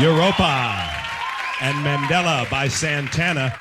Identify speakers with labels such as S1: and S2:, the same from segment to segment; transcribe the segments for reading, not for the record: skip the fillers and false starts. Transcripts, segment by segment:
S1: Europa and Mandela by Santana.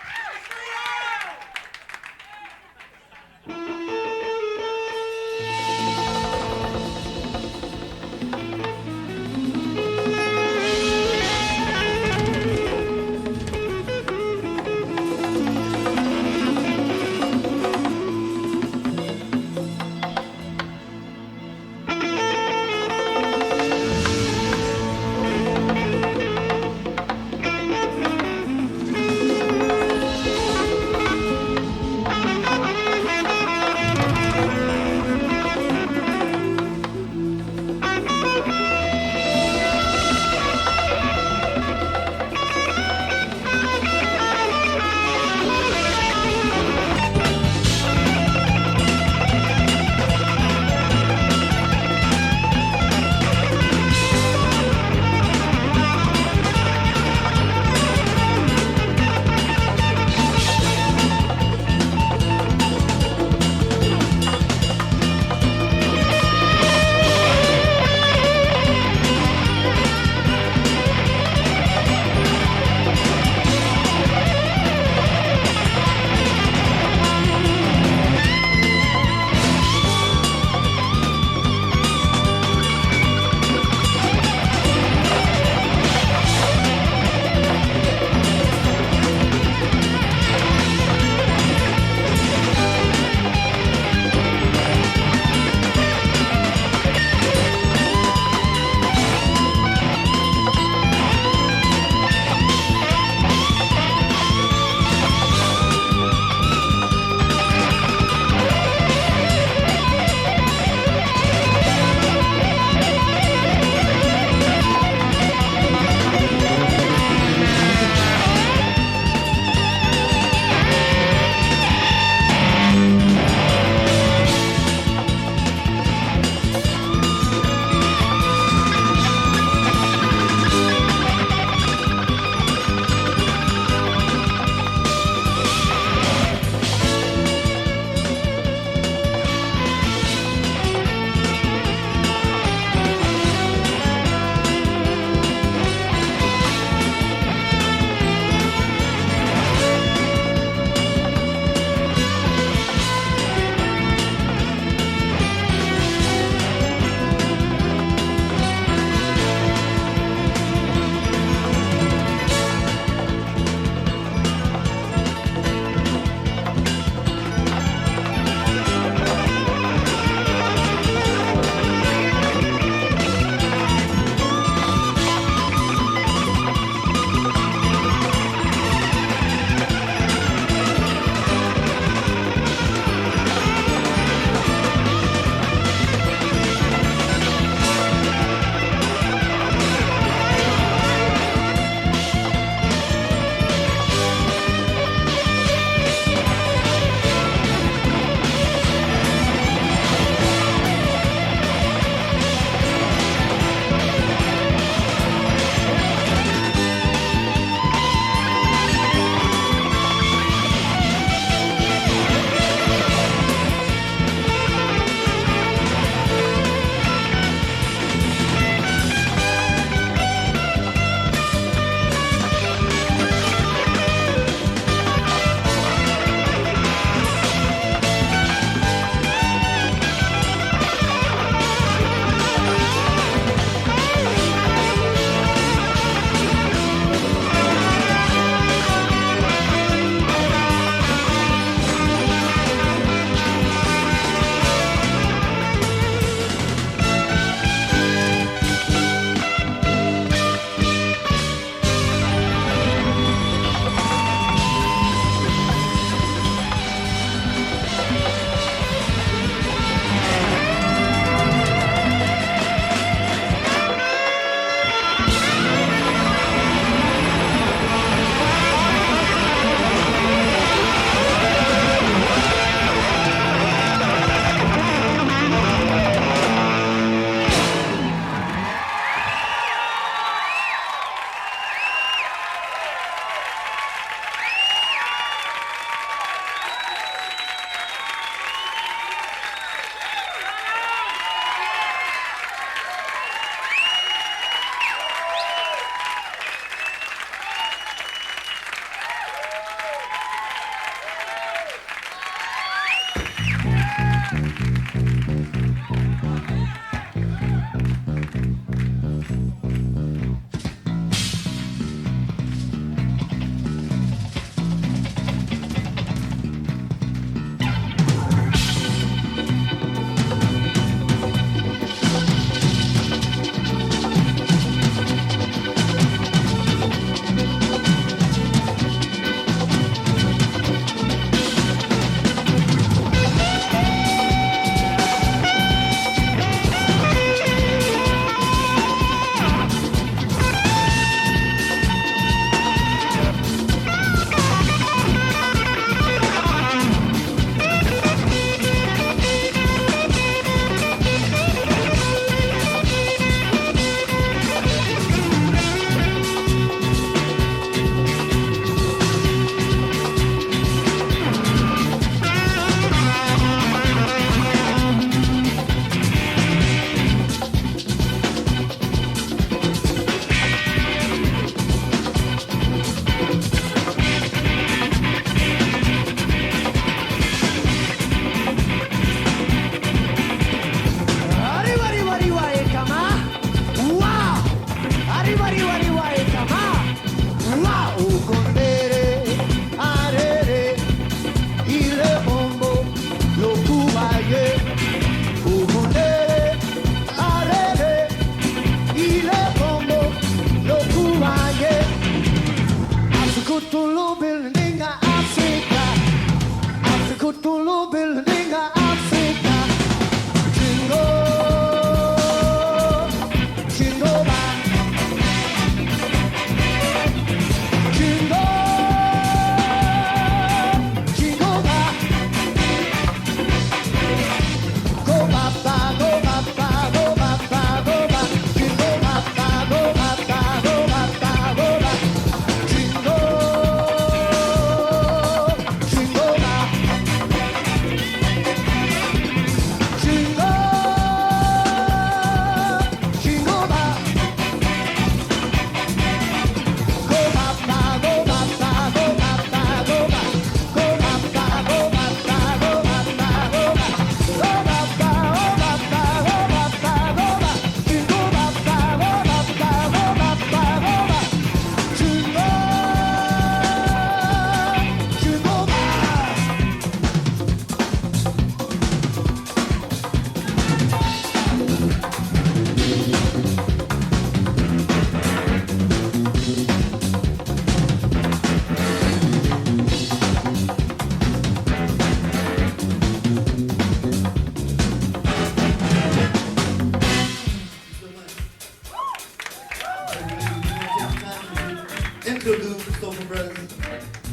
S2: Vernon brothers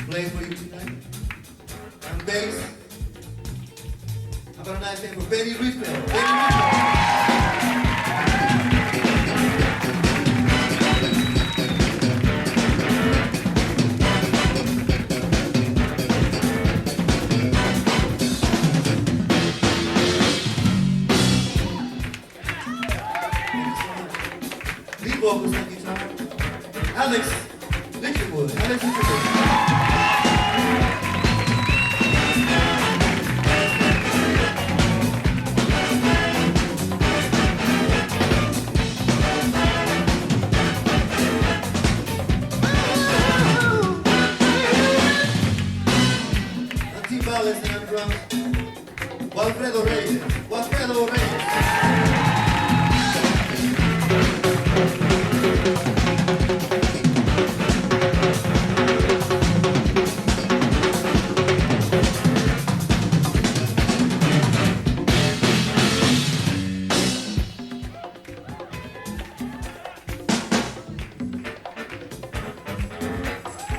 S2: playing for you tonight. On bass, how about a nice thing for Betty Reedfield? Lead vocals on guitar, Alex Lichtenwood. T-Ballas and on drums, Walfredo Reid.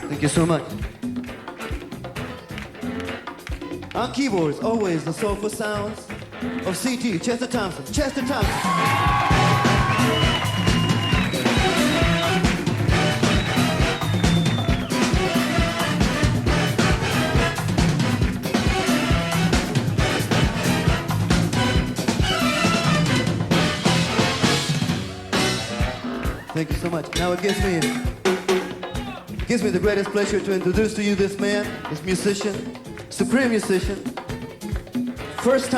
S2: Thank you so much. On keyboards, always the soulful sounds of CT, Chester Thompson. Thank you so much. Now it gives me the greatest pleasure to introduce to you this man, this musician, supreme musician. First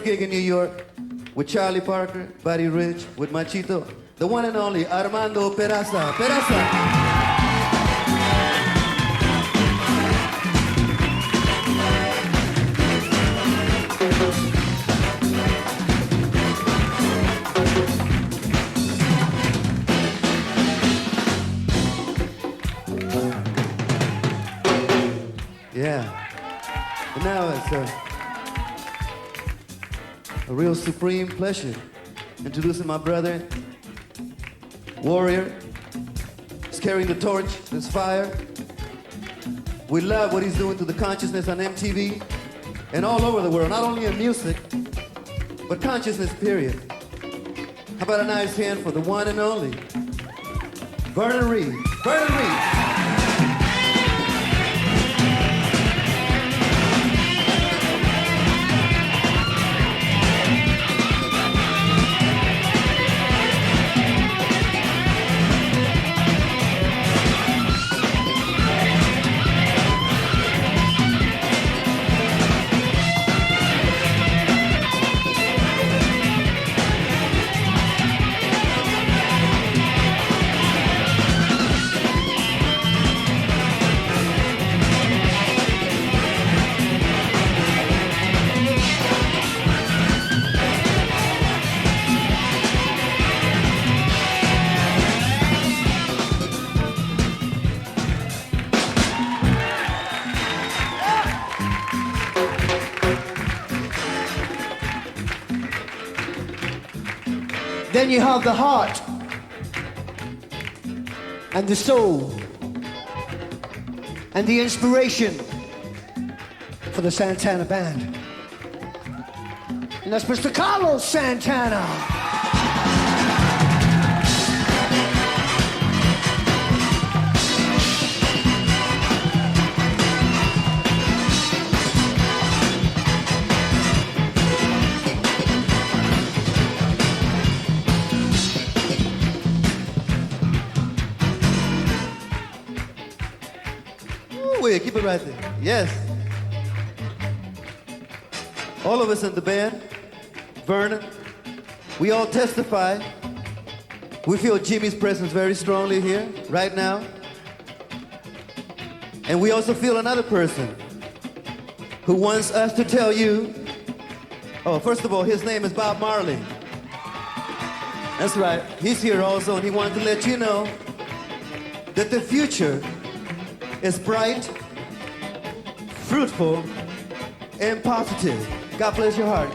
S2: gig in New York with Charlie Parker, Buddy Rich, with Machito, the one and only Armando Peraza. Yeah. And now it's a real supreme pleasure introducing my brother, warrior. He's carrying the torch, this fire. We love what he's doing to the consciousness on MTV and all over the world, not only in music, but consciousness, period. How about a nice hand for the one and only Vernon Reid.
S3: Then you have the heart and the soul and the inspiration for the Santana band. And that's Mr. Carlos Santana.
S2: Keep it right there. Yes. All of us in the band, Vernon, we all testify. We feel Jimmy's presence very strongly here, right now. And we also feel another person who wants us to tell you, oh, first of all, his name is Bob Marley. That's right. He's here also, and he wanted to let you know that the future is bright, fruitful, and positive. God bless your heart.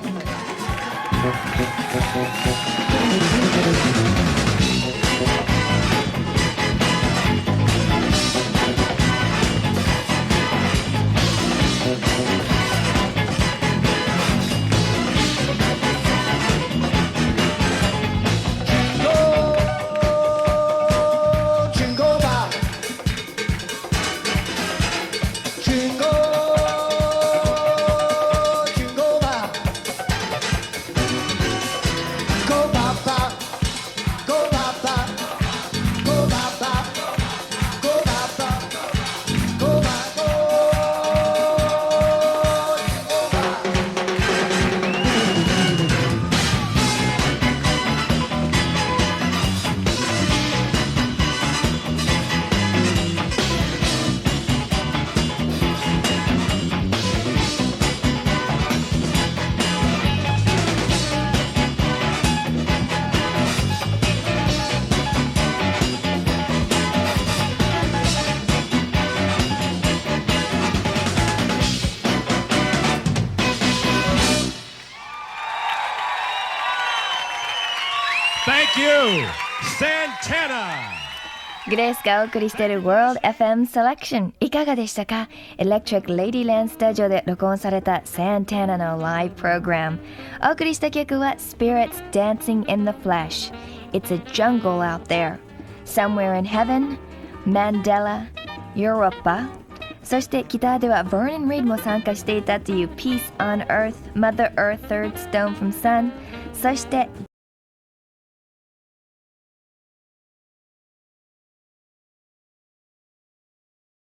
S1: Santana!
S4: グレースがお送りしている World FM Selection いかがでしたか？ Electric Ladyland スタジオで録音された Santana のライブプログラム。お送りした曲は Spirits Dancing in the Flesh It's a Jungle Out There Somewhere in Heaven Mandela Europa そしてギターでは Vernon Reid も参加していたという Peace on Earth Mother Earth Third Stone from Sun そして